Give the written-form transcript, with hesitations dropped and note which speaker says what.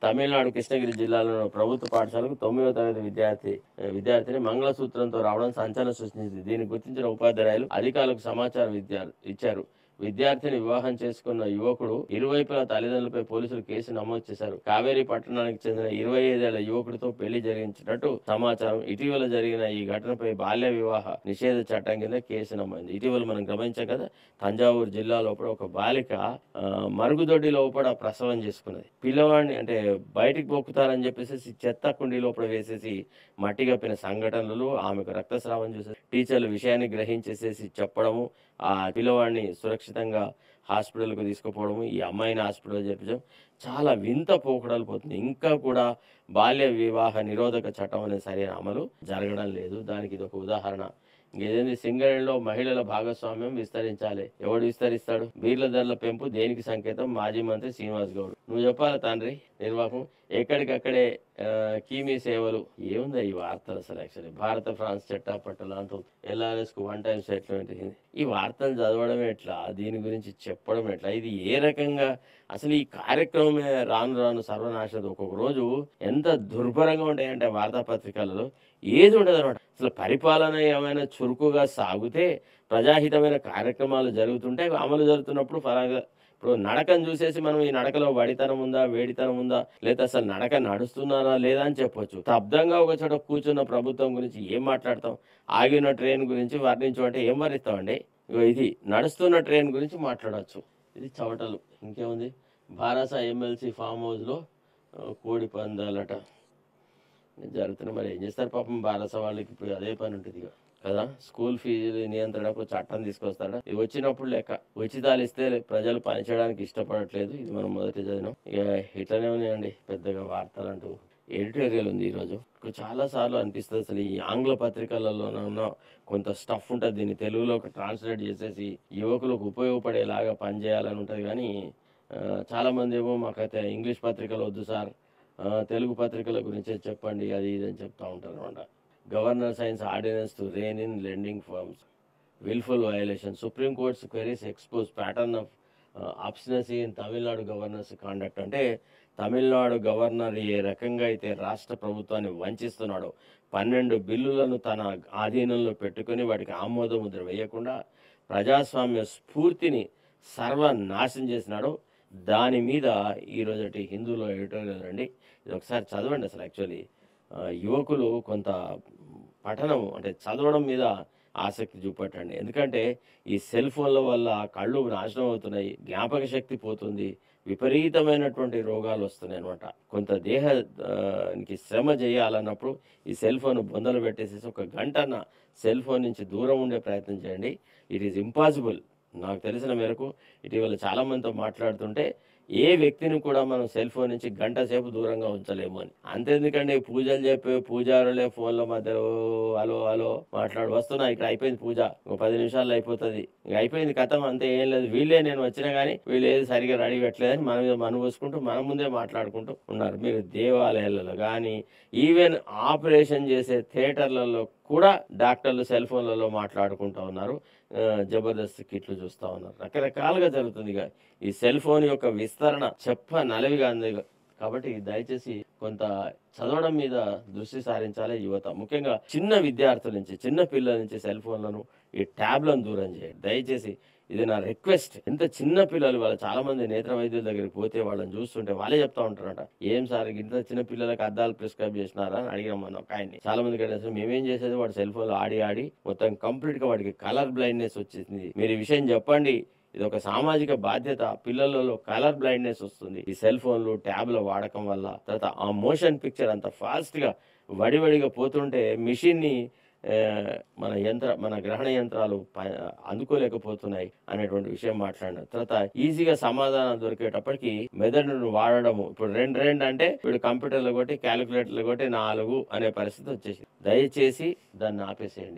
Speaker 1: తమిళనాడు కృష్ణగిరి జిల్లాలో ప్రభుత్వ పాఠశాలకు 9వ తరగతి విద్యార్థిని మంగళసూత్రంతో రావడం సంచలనం సృష్టించింది. దీన్ని గుర్తించిన ఉపాధ్యాయులు అధికారులకు సమాచారం ఇచ్చారు. విద్యార్థిని వివాహం చేసుకున్న యువకుడు ఇరువైపుల తల్లిదండ్రులపై పోలీసులు కేసు నమోదు చేశారు. కావేరీ పట్టణానికి చెందిన 25 ఏళ్ల యువకుడితో పెళ్లి జరిగించినట్టు సమాచారం. ఇటీవల జరిగిన ఈ ఘటనపై బాల్య వివాహ నిషేధ చట్టం కింద కేసు నమోదు. ఇటీవల మనం గమనించాం కదా, తంజావూరు జిల్లా లోపల ఒక బాలిక మరుగుదొడ్డి లోపల ప్రసవం చేసుకున్నది. పిల్లవాడిని అంటే బయటికి పొక్కుతారని చెప్పేసి చెత్త కుండీ లోపల వేసేసి మట్టి కప్పిన సంఘటనలు, ఆమెకు రక్తస్రావం చూసి టీచర్లు విషయాన్ని గ్రహించేసేసి చెప్పడము, ఆ పిల్లవాడిని సురక్షితంగా హాస్పిటల్కు తీసుకుపోవడము, ఈ అమ్మాయిని హాస్పిటల్ చేర్పించడం చాలా వింత పోకడలు పోతుంది. ఇంకా కూడా బాల్య వివాహ నిరోధక చట్టం అనేది సరైన అమలు జరగడం లేదు. దానికి ఇది ఒక ఉదాహరణ. ఇంకేదైంది, సింగరేణిలో మహిళల భాగస్వామ్యం విస్తరించాలి. ఎవడు విస్తరిస్తాడు? బీర్ల ధరల పెంపు దేనికి సంకేతం? మాజీ మంత్రి శ్రీనివాస్ గౌడ్. నువ్వు చెప్పాలి తండ్రి నిర్వాహకం. ఎక్కడికక్కడే కీమీ సేవలు. ఏముందా ఈ వార్తలు అసలు? యాక్చువల్లీ భారత ఫ్రాన్స్ చట్టాపట్టలు అంటూ ఎల్ఆర్ఎస్కు 1 టైమ్ సెటిల్మెంట్. ఈ వార్తలు చదవడం ఎట్లా, దీని గురించి చెప్పడం ఎట్లా, ఇది ఏ రకంగా అసలు ఈ కార్యక్రమమే రాను రాను సర్వనాశనం. ఒక్కొక్క రోజు ఎంత దుర్భరంగా ఉంటాయంటే వార్తాపత్రికలలో ఏది ఉండదు అనమాట. అసలు పరిపాలన ఏమైనా చురుకుగా సాగితే, ప్రజాహితమైన కార్యక్రమాలు జరుగుతుంటే అమలు జరుగుతున్నప్పుడు ఫలాగా ఇప్పుడు నడకను చూసేసి మనం ఈ నడకలో వడితనం ఉందా, వేడితనం ఉందా, లేదా అసలు నడక నడుస్తున్నారా లేదా అని చెప్పొచ్చు. స్తబ్దంగా ఒక చోట కూర్చున్న ప్రభుత్వం గురించి ఏం మాట్లాడతాం? ఆగిన ట్రైన్ గురించి వర్ణించమంటే ఏం వర్ణిస్తామండి? ఇది నడుస్తున్న ట్రైన్ గురించి మాట్లాడవచ్చు. ఇది చవటలు. ఇంకేముంది, భారస ఎమ్మెల్సీ ఫామ్ హౌస్లో కోడి పందాలట జరుగుతున్నాయి. మరి ఏం చేస్తారు పాపం భారస వాళ్ళకి? ఇప్పుడు అదే పని ఉంటుంది కదా. స్కూల్ ఫీజు నియంత్రణకు చట్టం తీసుకొస్తాడా? ఇది వచ్చినప్పుడు లెక్క. ఉచితాలు ఇస్తే ప్రజలు పనిచేయడానికి ఇష్టపడట్లేదు. ఇది మనం మొదటి చదివినాం. ఇక ఇట్లనే ఉన్నాయండి పెద్దగా వార్తలు అంటూ. ఎడిటోరియల్ ఉంది ఈరోజు. చాలా సార్లు అనిపిస్తుంది అసలు ఈ ఆంగ్ల పత్రికలలో కొంత స్టఫ్ ఉంటుంది, దీన్ని తెలుగులోకి ట్రాన్స్లేట్ చేసేసి యువకులకు ఉపయోగపడేలాగా పనిచేయాలని ఉంటుంది. కానీ చాలామంది ఏమో మాకైతే ఇంగ్లీష్ పత్రికలు వద్దు సార్, తెలుగు పత్రికల గురించే చెప్పండి, అది ఇది అని చెప్తూ ఉంటారు అనమాట. Governor signs ordinance to rein in lending firms, wilful violation, supreme court's queries expose pattern of obstinacy in Tamil Nadu governor's conduct. అంటే తమిళనాడు గవర్నర్ ఏ రకంగా అయితే రాష్ట్ర ప్రభుత్వాన్ని వంచిస్తున్నాడో, 12 బిల్లులను తన ఆధీనంలో పెట్టుకొని వాటికి ఆమోద ముద్ర వేయకుండా ప్రజాస్వామ్య స్ఫూర్తిని సర్వనాశనం చేసినాడో, దాని మీద ఈరోజటి హిందూలో ఎడిటోరియల్ అండి. ఇది ఒకసారి చదవండి. అసలు యాక్చువల్లీ యువకులు కొంత పఠనం అంటే చదవడం మీద ఆసక్తి చూపట్టండి. ఎందుకంటే ఈ సెల్ ఫోన్ల వల్ల కళ్ళు నాశనం అవుతున్నాయి, జ్ఞాపక శక్తి పోతుంది, విపరీతమైనటువంటి రోగాలు వస్తున్నాయి అనమాట. కొంత దేహానికి శ్రమ చేయాలన్నప్పుడు ఈ సెల్ ఫోన్ బొందలు పెట్టేసేసి ఒక గంటన్న సెల్ ఫోన్ నుంచి దూరం ఉండే ప్రయత్నం చేయండి. It is impossible. నాకు తెలిసిన మేరకు ఇటీవల చాలామందితో మాట్లాడుతుంటే ఏ వ్యక్తిని కూడా మనం సెల్ ఫోన్ నుంచి గంట సేపు దూరంగా ఉంచలేము అని. అంతెందుకండి, పూజలు చెప్పే పూజారులే ఫోన్ల మధ్యలో హలో హలో మాట్లాడు, వస్తున్నా ఇక్కడ అయిపోయింది పూజ, ఒక 10 నిమిషాల్లో అయిపోతుంది, ఇక అయిపోయింది కథం, అంతే, ఏం లేదు, వీళ్ళే నేను వచ్చినా కానీ వీళ్ళు ఏది సరిగా రెడీ పెట్టలేదని మన మీద మనం పోసుకుంటూ మన ముందే మాట్లాడుకుంటూ ఉన్నారు. మీరు దేవాలయాలలో కానీ ఈవెన్ ఆపరేషన్ చేసే థియేటర్లలో కూడా డాక్టర్లు సెల్ ఫోన్లలో మాట్లాడుకుంటూ ఉన్నారు, జబర్దస్త్ కిట్లు చూస్తూ ఉన్నారు. రకరకాలుగా జరుగుతుంది. ఇక ఈ సెల్ ఫోన్ యొక్క విస్తరణ నలవిగా ఉంది. కాబట్టి దయచేసి కొంత చదవడం మీద దృష్టి సారించాలి యువత. ముఖ్యంగా చిన్న విద్యార్థుల నుంచి, చిన్న పిల్లల నుంచి సెల్ ఫోన్లను, ఈ ట్యాబ్లను దూరం చేయండి దయచేసి. ఇది నా రిక్వెస్ట్. ఎంత చిన్న పిల్లలు, వాళ్ళ చాలా మంది నేత్ర వైద్యుల దగ్గరికి పోతే వాళ్ళని చూస్తుంటే వాళ్ళే చెప్తా ఉంటారట, ఏం సార్ ఇంత చిన్న పిల్లలకు అద్దాలు ప్రిస్క్రైబ్ చేసినారా అని అడిగాం మనం ఒక ఆయన్ని. చాలా మంది కంటే మేమేం చేసేది, వాడు సెల్ ఫోన్లో ఆడి మొత్తం కంప్లీట్ గా వాడికి కలర్ బ్లైండ్నెస్ వచ్చేసింది. మీరు ఈ విషయం చెప్పండి. ఇది ఒక సామాజిక బాధ్యత. పిల్లలలో కలర్ బ్లైండ్నెస్ వస్తుంది ఈ సెల్ ఫోన్లు, ట్యాబ్ల వాడకం వల్ల. తర్వాత ఆ మోషన్ పిక్చర్ అంత ఫాస్ట్ గా వడివడిగా పోతుంటే మిషన్ ని మన గ్రహణ యంత్రాలు అందుకోలేకపోతున్నాయి అనేటువంటి విషయం మాట్లాడిన తర్వాత ఈజీగా సమాధానం దొరికేటప్పటికి మెదడును వాడడము. ఇప్పుడు రెండు అంటే వీడు కంప్యూటర్లో కొట్టి క్యాలిక్యులేటర్లో కొట్టి 4 అనే పరిస్థితి వచ్చేసింది. దయచేసి దాన్ని ఆపేసేయండి.